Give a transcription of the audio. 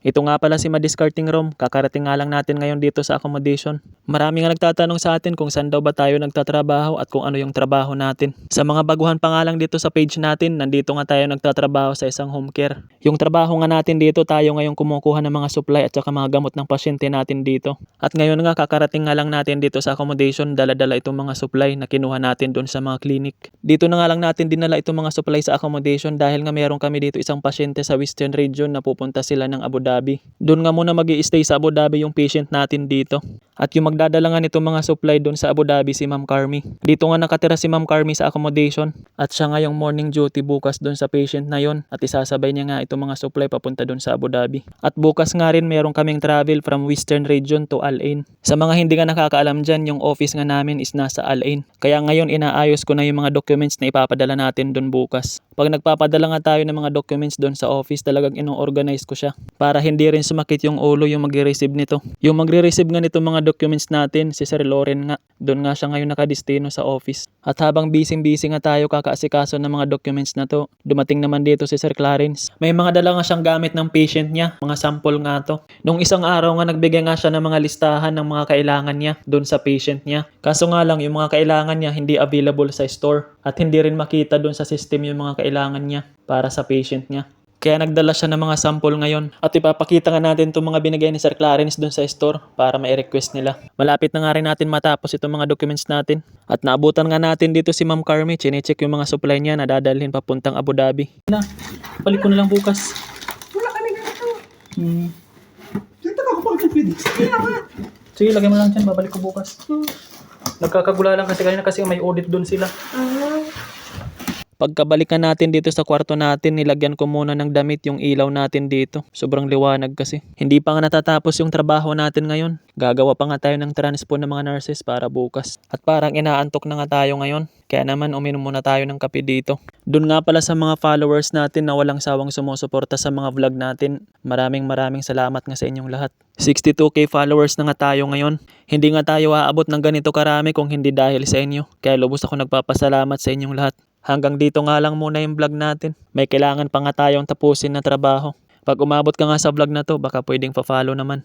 Ito nga pala si Madiscarding Room, kakarating nga lang natin ngayon dito sa accommodation. Marami nga nagtatanong sa atin kung saan daw ba tayo nagtatrabaho at kung ano yung trabaho natin. Sa mga baguhan pa nga lang dito sa page natin, nandito nga tayo nagtatrabaho sa isang home care. Yung trabaho nga natin dito, tayo ngayong kumukuha ng mga supply at saka mga gamot ng pasyente natin dito. At ngayon nga kakarating nga lang natin dito sa accommodation, dala-dala itong mga supply na kinuha natin doon sa mga clinic. Dito na nga lang natin dinala itong mga supply sa accommodation dahil nga meron kami dito isang pasyente sa Western Region na pupunta sila ng Abu Dhabi. Doon nga muna mag-i-stay sa Abu Dhabi yung patient natin dito. At yung magdadala nga nitong mga supply doon sa Abu Dhabi si Ma'am Carmi. Dito nga nakatira si Ma'am Carmi sa accommodation at siya nga yung morning duty bukas doon sa patient na yon at isasabay niya nga itong mga supply papunta doon sa Abu Dhabi. At bukas nga rin meron kaming travel from Western Region to Al Ain. Sa mga hindi nga nakakaalam dyan, yung office nga namin is nasa Al Ain. Kaya ngayon inaayos ko na yung mga documents na ipapadala natin doon bukas. Pag nagpapadala nga tayo ng mga documents doon sa office, talagang ino-organize ko siya para hindi rin sumakit yung ulo yung magre-receive nito. Yung magre-receive nga nito mga documents natin, si Sir Loren nga. Doon nga siya ngayon nakadestino sa office. At habang busy nga tayo kakaasikaso ng mga documents na to, dumating naman dito si Sir Clarence. May mga dala nga siyang gamit ng patient niya, mga sample nga to. Nung isang araw nga nagbigay nga siya ng mga listahan ng mga kailangan niya doon sa patient niya. Kaso nga lang yung mga kailangan niya hindi available sa store at hindi rin makita doon sa system yung mga kailangan niya para sa patient niya. Kaya nagdala siya ng mga sample ngayon at ipapakita nga natin itong mga binigay ni Sir Clarence doon sa store para ma-request nila. Malapit na nga rin natin matapos itong mga documents natin. At naabutan nga natin dito si Ma'am Carmi, chinecheck yung mga supply niya na dadalhin papuntang Abu Dhabi. Balik ko na lang bukas. Wala kami ganito. Dito ako pang tupid. Sige, lagay mo lang dyan, babalik ko bukas. Nagkakagula lang kasi kanina kasi may audit doon sila. Pagkabalikan natin dito sa kwarto natin, nilagyan ko muna ng damit yung ilaw natin dito. Sobrang liwanag kasi. Hindi pa nga natatapos yung trabaho natin ngayon. Gagawa pa nga tayo ng transpo ng mga nurses para bukas. At parang inaantok na nga tayo ngayon. Kaya naman uminom muna tayo ng kape dito. Doon nga pala sa mga followers natin na walang sawang sumusuporta sa mga vlog natin. Maraming salamat nga sa inyong lahat. 62k followers na nga tayo ngayon. Hindi nga tayo aabot ng ganito karami kung hindi dahil sa inyo. Kaya lubos ako nagpapasalamat sa inyong lahat. Hanggang dito nga lang muna yung vlog natin. May kailangan pa nga tayong tapusin na trabaho. Pag umabot ka nga sa vlog na to, baka pwedeng pa-follow naman.